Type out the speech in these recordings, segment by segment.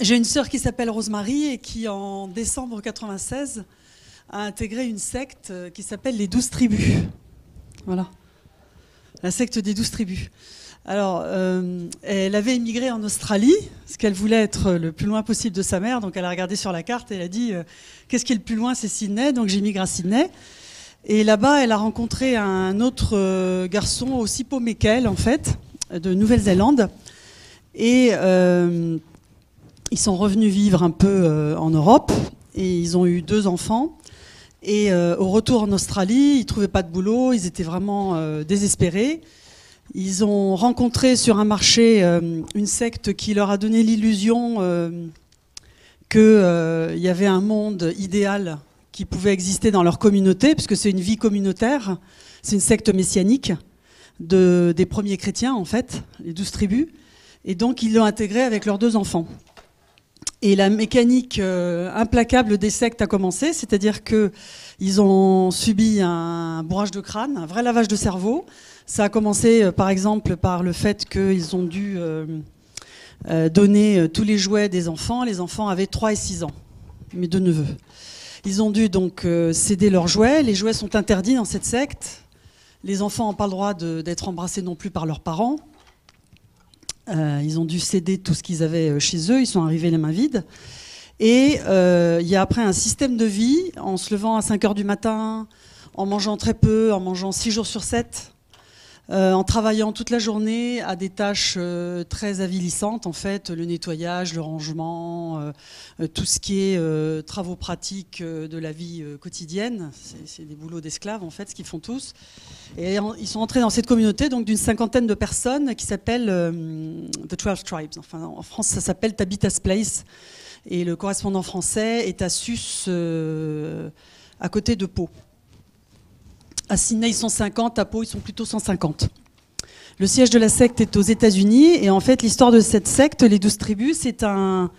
J'ai une sœur qui s'appelle Rosemary et qui, en décembre 96, a intégré une secte qui s'appelle les 12 tribus. Voilà, la secte des 12 tribus. Alors, elle avait émigré en Australie, parce qu'elle voulait être le plus loin possible de sa mère. Donc, elle a regardé sur la carte et elle a dit qu'est-ce qui est le plus loin? C'est Sydney. Donc, j'émigre à Sydney. Et là-bas, elle a rencontré un autre garçon aussi paumé qu'elle, en fait, de Nouvelle-Zélande. Et ils sont revenus vivre un peu en Europe. Et ils ont eu 2 enfants. Et au retour en Australie, ils ne trouvaient pas de boulot. Ils étaient vraiment désespérés. Ils ont rencontré sur un marché une secte qui leur a donné l'illusion qu'il y avait un monde idéal qui pouvait exister dans leur communauté, puisque c'est une vie communautaire. C'est une secte messianique des premiers chrétiens, en fait, les 12 tribus. Et donc, ils l'ont intégré avec leurs 2 enfants. Et la mécanique implacable des sectes a commencé, c'est-à-dire qu'ils ont subi un bourrage de crâne, un vrai lavage de cerveau. Ça a commencé, par exemple, par le fait qu'ils ont dû donner tous les jouets des enfants. Les enfants avaient 3 et 6 ans, mes 2 neveux. Ils ont dû donc céder leurs jouets. Les jouets sont interdits dans cette secte. Les enfants n'ont pas le droit d'être embrassés non plus par leurs parents. Ils ont dû céder tout ce qu'ils avaient chez eux. Ils sont arrivés les mains vides. Et il y a après un système de vie, en se levant à 5 heures du matin, en mangeant très peu, en mangeant 6 jours sur 7, en travaillant toute la journée à des tâches très avilissantes, en fait, le nettoyage, le rangement, tout ce qui est travaux pratiques de la vie quotidienne. C'est des boulots d'esclaves, en fait, ce qu'ils font tous. Et ils sont entrés dans cette communauté donc d'une 50aine de personnes qui s'appelle The 12 Tribes. Enfin, en France, ça s'appelle Tabitha's Place. Et le correspondant français est à Sus, à côté de Pau. À Sydney, ils sont 50, à Pau, ils sont plutôt 150. Le siège de la secte est aux États-Unis. Et en fait, l'histoire de cette secte, les 12 tribus, c'est un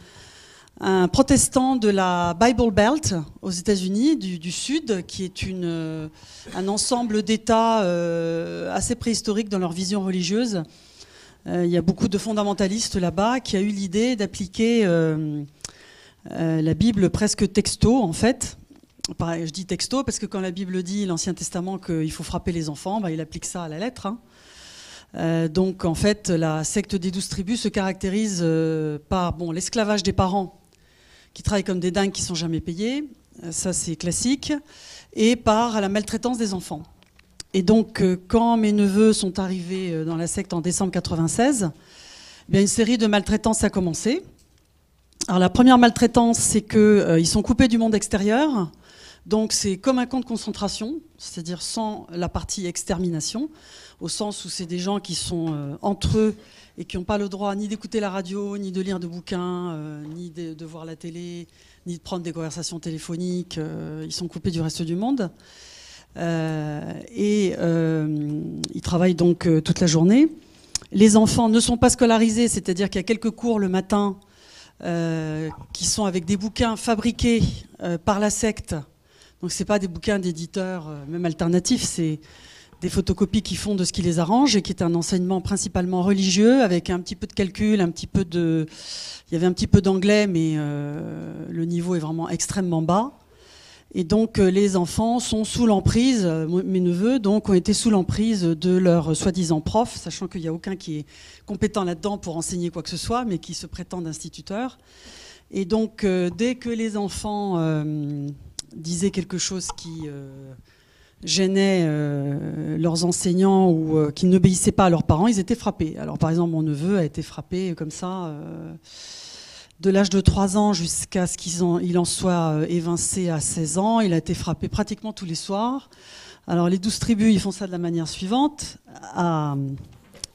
protestant de la Bible Belt aux États-Unis, du Sud, qui est un ensemble d'États assez préhistoriques dans leur vision religieuse. Il y a beaucoup de fondamentalistes là-bas qui a eu l'idée d'appliquer la Bible presque texto, en fait. Je dis texto parce que quand la Bible dit, l'Ancien Testament, qu'il faut frapper les enfants, il applique ça à la lettre. Donc en fait, la secte des 12 tribus se caractérise par l'esclavage des parents qui travaillent comme des dingues qui ne sont jamais payés, ça c'est classique, et par la maltraitance des enfants. Et donc quand mes neveux sont arrivés dans la secte en décembre 96, une série de maltraitances a commencé. Alors la première maltraitance, c'est qu'ils sont coupés du monde extérieur. Donc c'est comme un camp de concentration, c'est-à-dire sans la partie extermination, au sens où c'est des gens qui sont entre eux et qui n'ont pas le droit ni d'écouter la radio, ni de lire de bouquins, ni de voir la télé, ni de prendre des conversations téléphoniques. Ils sont coupés du reste du monde. Ils travaillent donc toute la journée. Les enfants ne sont pas scolarisés, c'est-à-dire qu'il y a quelques cours le matin qui sont avec des bouquins fabriqués par la secte. Donc ce n'est pas des bouquins d'éditeurs, même alternatifs, c'est des photocopies qui font de ce qui les arrange et qui est un enseignement principalement religieux avec un petit peu de calcul, il y avait un petit peu d'anglais, mais le niveau est vraiment extrêmement bas. Et donc les enfants sont sous l'emprise, mes neveux donc ont été sous l'emprise de leur soi-disant prof, sachant qu'il n'y a aucun qui est compétent là-dedans pour enseigner quoi que ce soit, mais qui se prétendent instituteurs. Et donc dès que les enfants disaient quelque chose qui gênait leurs enseignants ou qui n'obéissaient pas à leurs parents, ils étaient frappés. Alors par exemple, mon neveu a été frappé comme ça, de l'âge de 3 ans jusqu'à ce qu'il en soit évincé à 16 ans. Il a été frappé pratiquement tous les soirs. Alors les 12 tribus, ils font ça de la manière suivante. À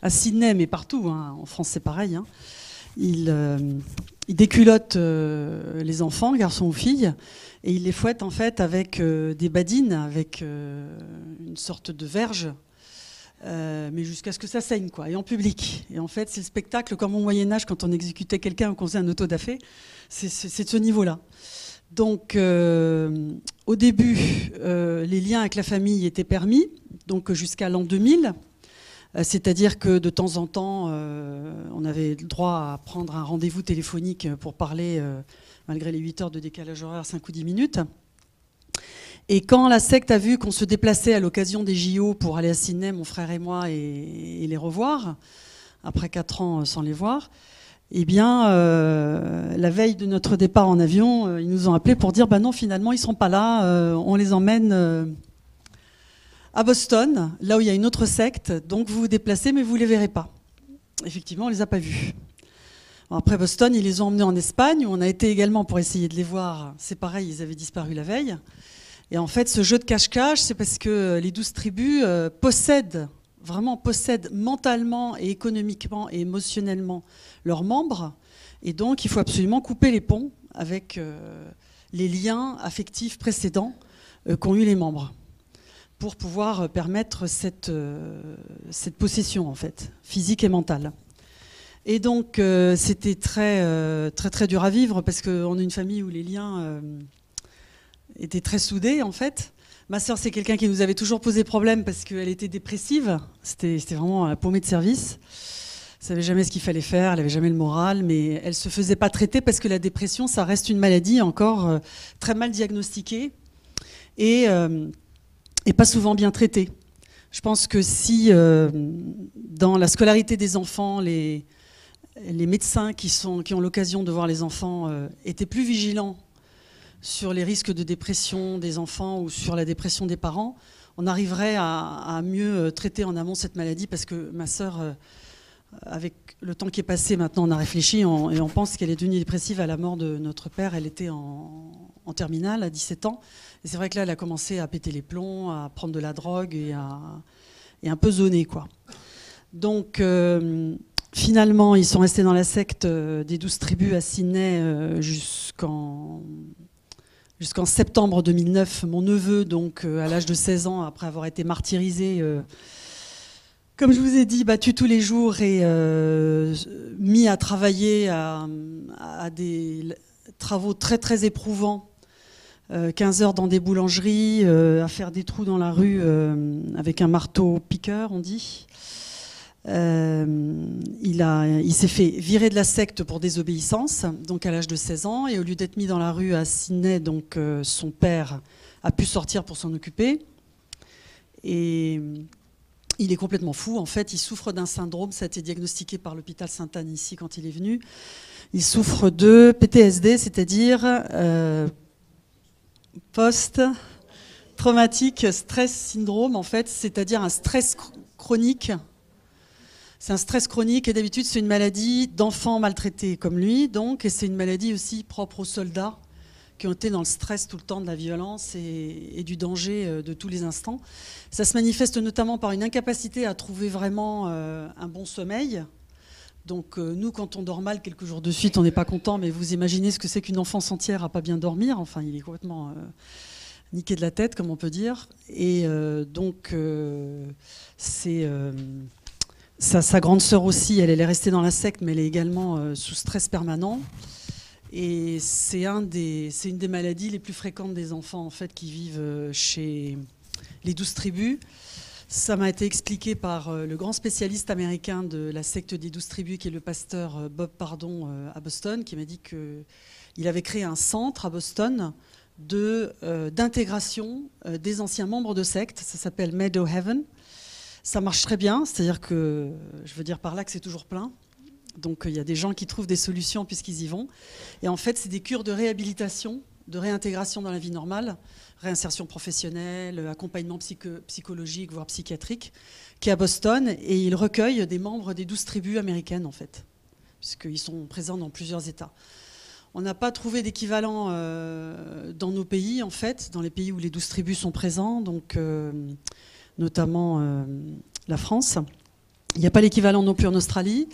Sydney, mais partout, en France c'est pareil, ils déculottent les enfants, garçons ou filles, et ils les fouettent en fait avec des badines, avec une sorte de verge, mais jusqu'à ce que ça saigne, quoi, et en public. Et en fait, c'est le spectacle comme au Moyen-Âge quand on exécutait quelqu'un ou qu'on faisait un auto-da-fé, c'est de ce niveau-là. Donc, au début, les liens avec la famille étaient permis, donc jusqu'à l'an 2000. C'est-à-dire que de temps en temps, on avait le droit à prendre un rendez-vous téléphonique pour parler, malgré les 8 heures de décalage horaire, 5 ou 10 minutes. Et quand la secte a vu qu'on se déplaçait à l'occasion des JO pour aller à Sydney, mon frère et moi, et les revoir, après 4 ans sans les voir, eh bien, la veille de notre départ en avion, ils nous ont appelés pour dire « non, finalement, ils ne seront pas là, on les emmène à Boston, là où il y a une autre secte, donc vous vous déplacez, mais vous ne les verrez pas. » Effectivement, on ne les a pas vus. Bon, après Boston, ils les ont emmenés en Espagne, où on a été également pour essayer de les voir. C'est pareil, ils avaient disparu la veille. Et en fait, ce jeu de cache-cache, c'est parce que les 12 tribus possèdent mentalement et économiquement et émotionnellement leurs membres. Et donc, il faut absolument couper les ponts avec les liens affectifs précédents qu'ont eu les membres, pour pouvoir permettre cette possession, en fait, physique et mentale. Et donc, c'était très dur à vivre, parce qu'on est une famille où les liens étaient très soudés, en fait. Ma sœur, c'est quelqu'un qui nous avait toujours posé problème, parce qu'elle était dépressive. C'était vraiment la paumée de service. Elle ne savait jamais ce qu'il fallait faire, elle n'avait jamais le moral, mais elle ne se faisait pas traiter, parce que la dépression, ça reste une maladie encore très mal diagnostiquée. Et pas souvent bien traité. Je pense que si, dans la scolarité des enfants, les médecins qui ont l'occasion de voir les enfants étaient plus vigilants sur les risques de dépression des enfants ou sur la dépression des parents, on arriverait à mieux traiter en amont cette maladie, parce que ma sœur, avec le temps qui est passé maintenant, on a réfléchi et on pense qu'elle est devenue dépressive à la mort de notre père. Elle était en terminale à 17 ans. Et c'est vrai que là, elle a commencé à péter les plombs, à prendre de la drogue et un peu zoner, quoi. Donc, finalement, ils sont restés dans la secte des 12 tribus à Sydney jusqu'en septembre 2009. Mon neveu, donc, à l'âge de 16 ans, après avoir été martyrisé, comme je vous ai dit, battu tous les jours et mis à travailler à des travaux très, très éprouvants, 15 heures dans des boulangeries, à faire des trous dans la rue avec un marteau piqueur, on dit. Il s'est fait virer de la secte pour désobéissance, donc à l'âge de 16 ans, et au lieu d'être mis dans la rue à Sydney, donc son père a pu sortir pour s'en occuper. Et il est complètement fou. En fait, il souffre d'un syndrome, ça a été diagnostiqué par l'hôpital Sainte-Anne ici quand il est venu. Il souffre de PTSD, c'est-à-dire post-traumatique stress syndrome, en fait, c'est-à-dire un stress chronique. C'est un stress chronique, et d'habitude, c'est une maladie d'enfants maltraités comme lui, donc, et c'est une maladie aussi propre aux soldats qui ont été dans le stress tout le temps de la violence et du danger de tous les instants. Ça se manifeste notamment par une incapacité à trouver vraiment un bon sommeil. Donc nous, quand on dort mal quelques jours de suite, on n'est pas content, mais vous imaginez ce que c'est qu'une enfance entière à pas bien dormir. Enfin, il est complètement niqué de la tête, comme on peut dire. Et donc, c'est... sa grande sœur aussi, elle est restée dans la secte, mais elle est également sous stress permanent. Et c'est une des maladies les plus fréquentes des enfants, en fait, qui vivent chez les 12 tribus. Ça m'a été expliqué par le grand spécialiste américain de la secte des 12 tribus, qui est le pasteur Bob Pardon à Boston, qui m'a dit qu'il avait créé un centre à Boston d'intégration des anciens membres de secte. Ça s'appelle Meadow Heaven. Ça marche très bien, c'est-à-dire que, je veux dire par là que c'est toujours plein. Donc il y a des gens qui trouvent des solutions puisqu'ils y vont. Et en fait, c'est des cures de réhabilitation, de réintégration dans la vie normale, réinsertion professionnelle, accompagnement psychologique, voire psychiatrique, qui est à Boston. Et ils recueillent des membres des 12 tribus américaines, en fait, puisqu'ils sont présents dans plusieurs États. On n'a pas trouvé d'équivalent dans nos pays, en fait, dans les pays où les 12 tribus sont présents, donc notamment la France. Il n'y a pas l'équivalent non plus en Australie.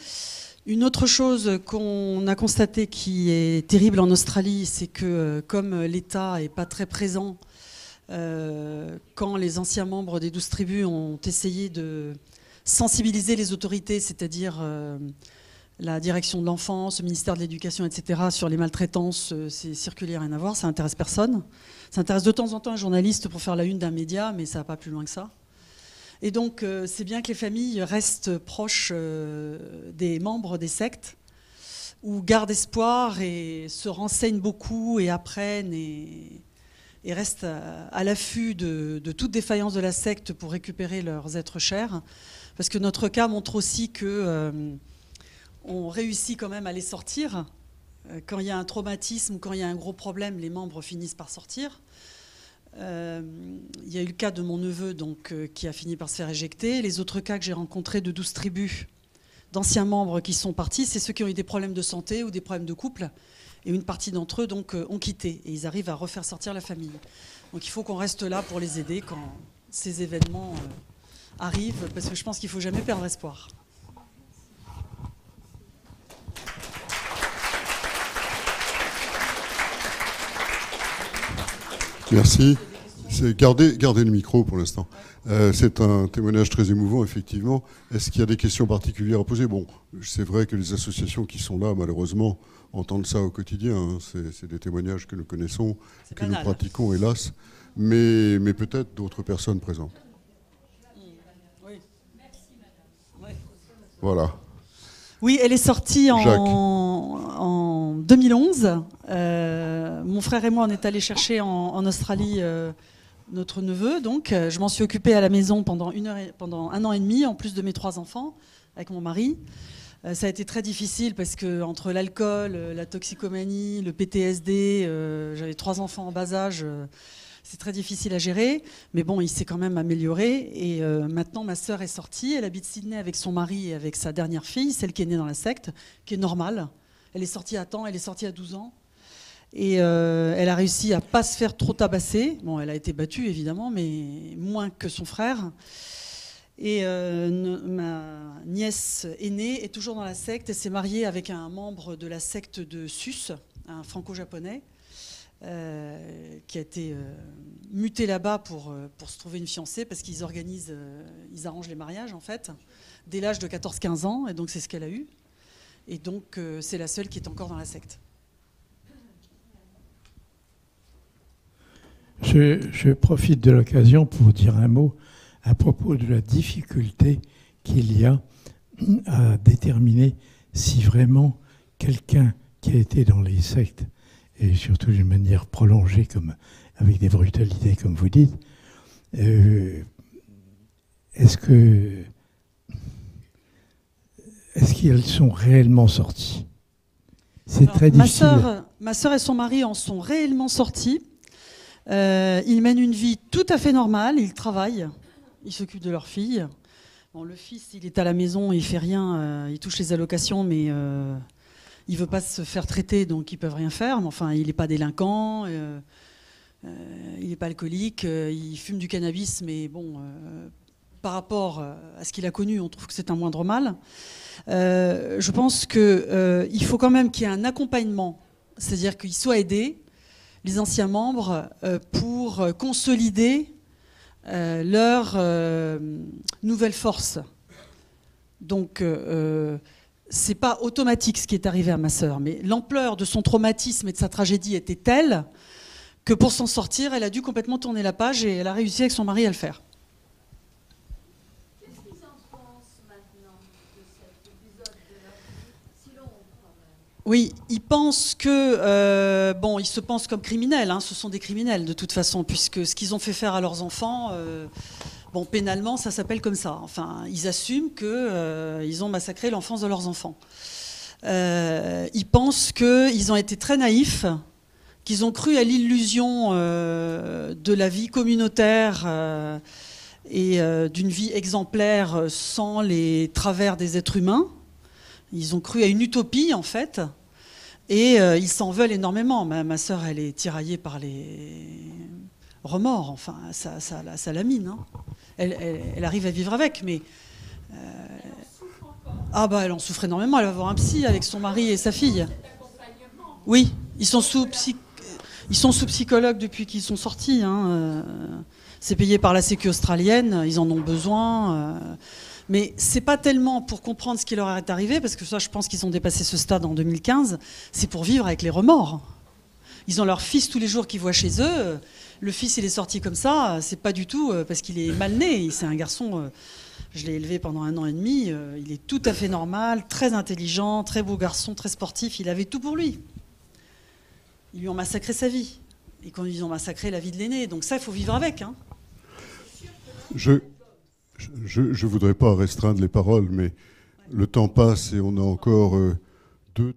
Une autre chose qu'on a constatée qui est terrible en Australie, c'est que comme l'État n'est pas très présent, quand les anciens membres des 12 tribus ont essayé de sensibiliser les autorités, c'est-à-dire la direction de l'enfance, le ministère de l'Éducation, etc., sur les maltraitances, c'est circulaire, rien à voir, ça n'intéresse personne. Ça intéresse de temps en temps un journaliste pour faire la une d'un média, mais ça va pas plus loin que ça. Et donc, c'est bien que les familles restent proches des membres des sectes, ou gardent espoir et se renseignent beaucoup et apprennent et restent à l'affût de toute défaillance de la secte pour récupérer leurs êtres chers. Parce que notre cas montre aussi qu'on réussit quand même à les sortir. Quand il y a un traumatisme, quand il y a un gros problème, les membres finissent par sortir. Il y a eu le cas de mon neveu donc, qui a fini par se faire éjecter. Les autres cas que j'ai rencontrés de 12 tribus d'anciens membres qui sont partis, c'est ceux qui ont eu des problèmes de santé ou des problèmes de couple. Et une partie d'entre eux donc, ont quitté. Et ils arrivent à refaire sortir la famille. Donc il faut qu'on reste là pour les aider quand ces événements arrivent, parce que je pense qu'il ne faut jamais perdre espoir. Merci. Gardez le micro pour l'instant. C'est un témoignage très émouvant, effectivement. Est-ce qu'il y a des questions particulières à poser? Bon, c'est vrai que les associations qui sont là, malheureusement, entendent ça au quotidien. Hein. C'est des témoignages que nous connaissons, que nous pratiquons, hélas. Mais peut-être d'autres personnes présentes. Oui. Voilà. Oui, elle est sortie en 2011. Mon frère et moi, on est allés chercher en Australie notre neveu. Donc, je m'en suis occupée à la maison pendant 1 an et demi, en plus de mes 3 enfants, avec mon mari. Ça a été très difficile parce que entre l'alcool, la toxicomanie, le PTSD, j'avais 3 enfants en bas âge. C'est très difficile à gérer, mais bon, il s'est quand même amélioré. Et maintenant, ma sœur est sortie. Elle habite Sydney avec son mari et avec sa dernière fille, celle qui est née dans la secte, qui est normale. Elle est sortie à temps, elle est sortie à 12 ans. Et elle a réussi à ne pas se faire trop tabasser. Bon, elle a été battue, évidemment, mais moins que son frère. Et ma nièce aînée est toujours dans la secte. Elle s'est mariée avec un membre de la secte de Sus, un franco-japonais. Qui a été muté là-bas pour se trouver une fiancée, parce qu'ils organisent, ils arrangent les mariages en fait, dès l'âge de 14-15 ans, et donc c'est ce qu'elle a eu. Et donc c'est la seule qui est encore dans la secte. Je profite de l'occasion pour dire un mot à propos de la difficulté qu'il y a à déterminer si vraiment quelqu'un qui a été dans les sectes, et surtout d'une manière prolongée, comme, avec des brutalités, comme vous dites, est-ce qu'elles sont réellement sorties? C'est très difficile. Ma sœur et son mari en sont réellement sortis. Ils mènent une vie tout à fait normale, ils travaillent, ils s'occupent de leur fille. Bon, le fils, il est à la maison, il fait rien, il touche les allocations, mais il veut pas se faire traiter, donc ils peuvent rien faire. Mais enfin, il n'est pas délinquant, il n'est pas alcoolique, il fume du cannabis, mais bon, par rapport à ce qu'il a connu, on trouve que c'est un moindre mal. Je pense qu'il faut quand même qu'il y ait un accompagnement, c'est-à-dire qu'ils soient aidés, les anciens membres, pour consolider leur nouvelle force. Donc, c'est pas automatique ce qui est arrivé à ma sœur, mais l'ampleur de son traumatisme et de sa tragédie était telle que pour s'en sortir, elle a dû complètement tourner la page et elle a réussi avec son mari à le faire. Qu'est-ce qu'ils en pensent maintenant de cet épisode de leur vie si long quand même? Oui, ils pensent que... bon, ils se pensent comme criminels, hein, ce sont des criminels de toute façon, puisque ce qu'ils ont fait faire à leurs enfants... bon, pénalement, ça s'appelle comme ça. Enfin, ils assument qu'ils ont massacré l'enfance de leurs enfants. Ils pensent qu'ils ont été très naïfs, qu'ils ont cru à l'illusion de la vie communautaire et d'une vie exemplaire sans les travers des êtres humains. Ils ont cru à une utopie, en fait. Et ils s'en veulent énormément. Ma sœur, elle est tiraillée par les remords. Enfin, ça la mine, hein. Elle arrive à vivre avec, mais... elle en souffre énormément. Elle va voir un psy avec son mari et sa fille. Oui, ils sont sous psychologue depuis qu'ils sont sortis. Hein. C'est payé par la Sécu australienne, ils en ont besoin. Mais c'est pas tellement pour comprendre ce qui leur est arrivé, parce que ça, je pense qu'ils ont dépassé ce stade en 2015, c'est pour vivre avec les remords. Ils ont leur fils tous les jours qu'ils voient chez eux. Le fils, il est sorti comme ça. C'est pas du tout parce qu'il est mal né. C'est un garçon, je l'ai élevé pendant 1 an et demi. Il est tout à fait normal, très intelligent, très beau garçon, très sportif. Il avait tout pour lui. Ils lui ont massacré sa vie. Et quand ils ont massacré la vie de l'aîné. Donc ça, il faut vivre avec. Hein. Je voudrais pas restreindre les paroles, mais le temps passe et on a encore 2